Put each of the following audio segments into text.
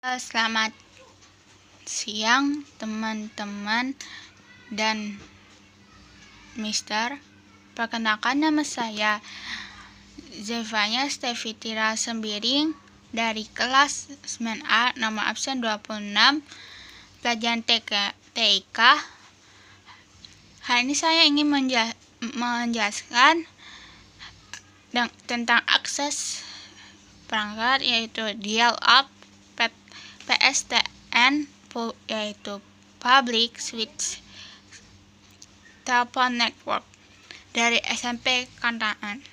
Selamat siang teman-teman dan Mister. Perkenalkan, nama saya Zevanya Stevitira Sembiring dari kelas 9A, nomor absen 26, pelajaran TIK. Hari ini saya ingin menjelaskan tentang akses perangkat, yaitu dial-up, PSTN, yaitu Public Switch Telephone Network, dari SMP Kantaan.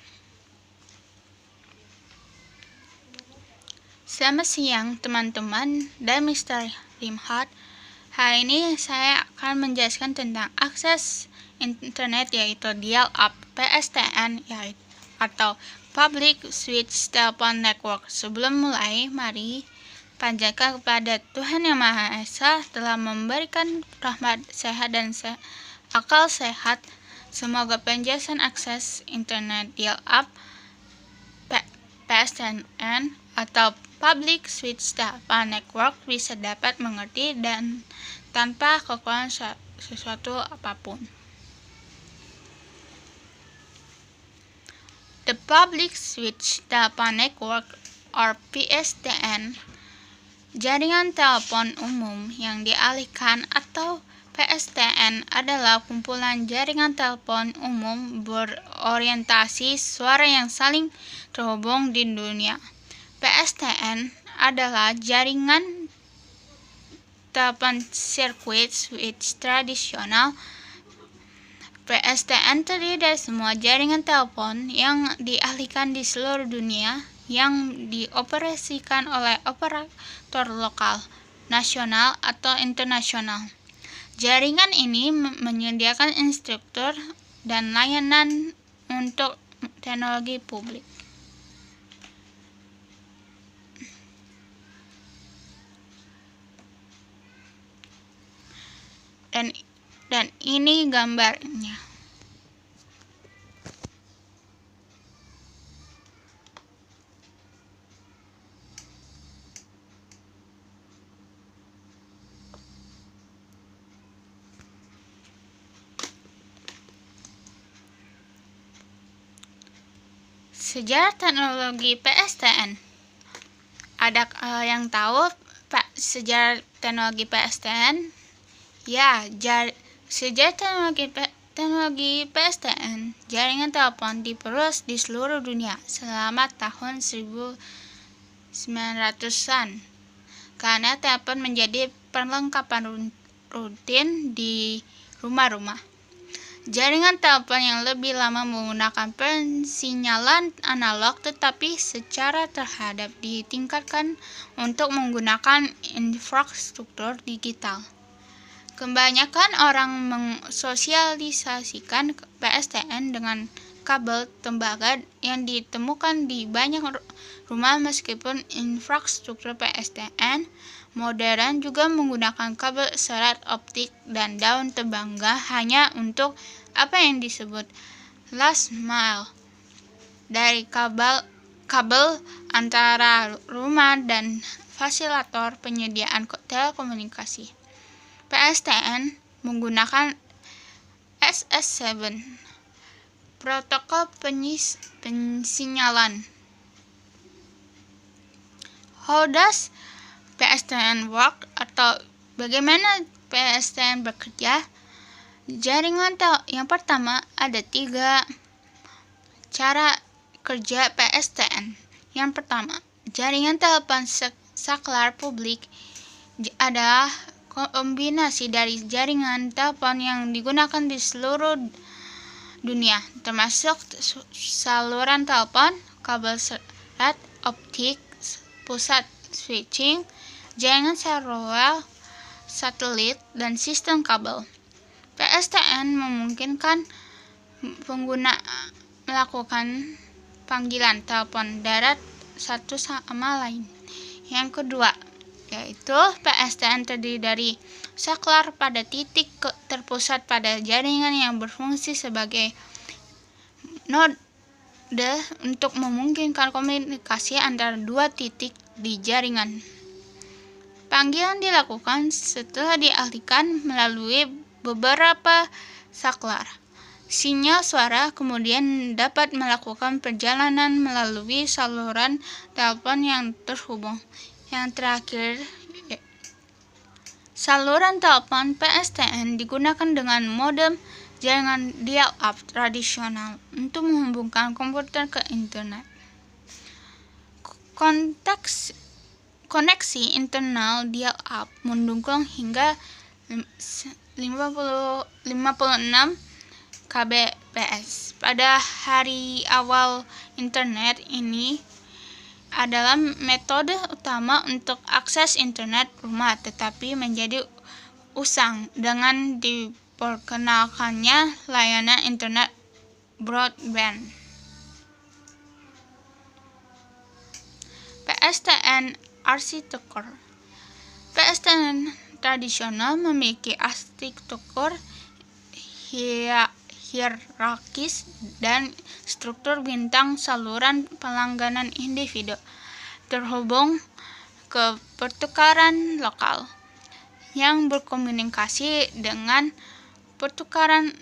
Selamat siang teman-teman dan Mr. Limhat. Hari ini saya akan menjelaskan tentang akses internet, yaitu dial-up, PSTN, atau Public Switch Telephone Network. Sebelum mulai, mari panjatkan kepada Tuhan Yang Maha Esa telah memberikan rahmat sehat dan akal sehat. Semoga penjelasan akses internet dial-up, PSTN, atau Public Switch Telephone Network bisa dapat mengerti dan tanpa kekurangan sesuatu apapun. The Public Switch Telephone Network, or PSTN, jaringan telepon umum yang dialihkan, atau PSTN adalah kumpulan jaringan telepon umum berorientasi suara yang saling terhubung di dunia. PSTN adalah jaringan telepon sirkuit switch tradisional. PSTN terdiri dari semua jaringan telepon yang dialihkan di seluruh dunia yang dioperasikan oleh operator lokal, nasional, atau internasional. Jaringan ini menyediakan infrastruktur dan layanan untuk teknologi publik. Dan ini gambarnya. Sejarah teknologi PSTN. Ada yang tahu sejarah teknologi PSTN? Ya, sejarah teknologi PSTN, jaringan telepon diperluas di seluruh dunia selama tahun 1900-an karena telepon menjadi perlengkapan rutin di rumah-rumah. Jaringan telepon yang lebih lama menggunakan persinyalan analog, tetapi secara terhadap ditingkatkan untuk menggunakan infrastruktur digital. Kebanyakan orang mensosialisasikan PSTN dengan kabel tembaga yang ditemukan di banyak rumah, meskipun infrastruktur PSTN modern juga menggunakan kabel serat optik dan daun tembaga hanya untuk apa yang disebut last mile dari kabel antara rumah dan fasilitator penyediaan telekomunikasi. PSTN menggunakan SS7, protokol pensinyalan. How does PSTN work, atau bagaimana PSTN bekerja? Yang pertama, ada 3 cara kerja PSTN. Yang pertama, jaringan telepon saklar publik adalah kombinasi dari jaringan telepon yang digunakan di seluruh dunia, termasuk saluran telepon, kabel serat optik, pusat switching, jaringan seluler, satelit, dan sistem kabel. PSTN memungkinkan pengguna melakukan panggilan telepon darat satu sama lain. Yang kedua, yaitu PSTN terdiri dari saklar pada titik terpusat pada jaringan yang berfungsi sebagai node untuk memungkinkan komunikasi antara 2 titik di jaringan. Panggilan dilakukan setelah dialihkan melalui beberapa saklar. Sinyal suara kemudian dapat melakukan perjalanan melalui saluran telepon yang terhubung. Yang terakhir, saluran telepon PSTN digunakan dengan modem jaringan dial-up tradisional untuk menghubungkan komputer ke internet. Koneksi internal dial-up mendukung hingga 56 kbps. Pada hari awal internet, ini adalah metode utama untuk akses internet rumah, tetapi menjadi usang dengan diperkenalkannya layanan internet broadband. PSTN arsitektur. PSTN tradisional memiliki arsitektur hierarkis dan struktur bintang saluran pelangganan individu terhubung ke pertukaran lokal yang berkomunikasi dengan pertukaran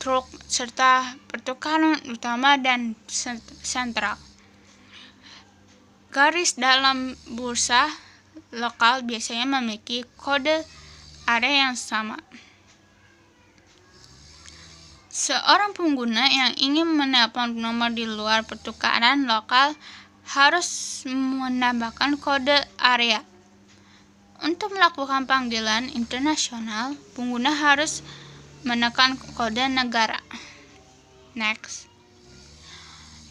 truk serta pertukaran utama dan sentral. Garis dalam bursa lokal biasanya memiliki kode area yang sama. Seorang pengguna yang ingin menelpon nomor di luar pertukaran lokal harus menambahkan kode area. Untuk melakukan panggilan internasional, pengguna harus menekan kode negara. Next,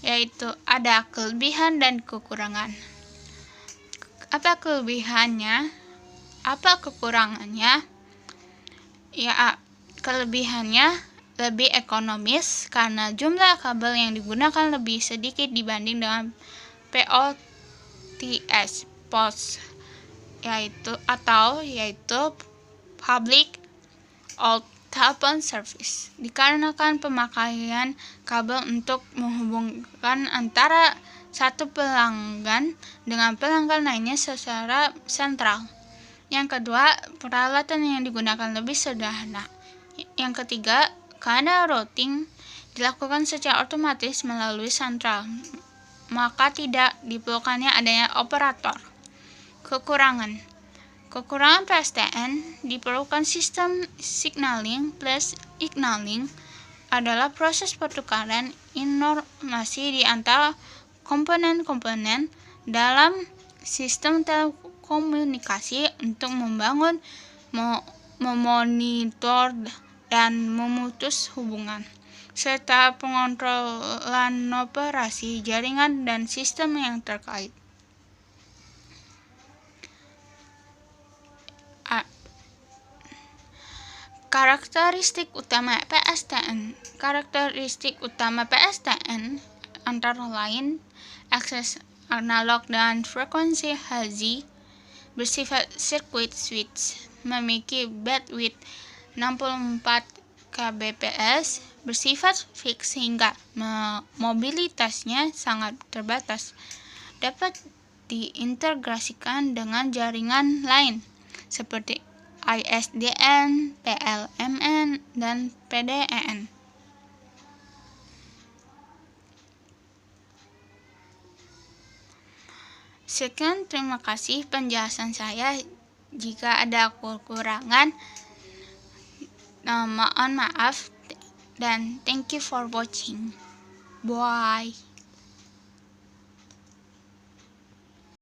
yaitu ada kelebihan dan kekurangan. Apa kelebihannya? Apa kekurangannya? Ya, kelebihannya lebih ekonomis karena jumlah kabel yang digunakan lebih sedikit dibanding dengan POTS, yaitu Public Old Telephone Service, dikarenakan pemakaian kabel untuk menghubungkan antara satu pelanggan dengan pelanggan lainnya secara sentral. Yang kedua, peralatan yang digunakan lebih sederhana. Yang ketiga, karena routing dilakukan secara otomatis melalui sentral, maka tidak diperlukannya adanya operator. Kekurangan PSTN diperlukan sistem signaling plus ignaling adalah proses pertukaran informasi di antara komponen-komponen dalam sistem telekomunikasi untuk membangun, memonitor, dan memutus hubungan, serta pengontrolan operasi jaringan dan sistem yang terkait. Karakteristik utama PSTN antara lain akses analog dan frekuensi hazy, bersifat circuit switch, memiliki bandwidth 64 kbps, bersifat fix sehingga mobilitasnya sangat terbatas, dapat diintegrasikan dengan jaringan lain seperti ISDN, PLMN, dan PDEN. Sekian, terima kasih penjelasan saya. Jika ada kekurangan, mohon maaf, dan thank you for watching. Bye.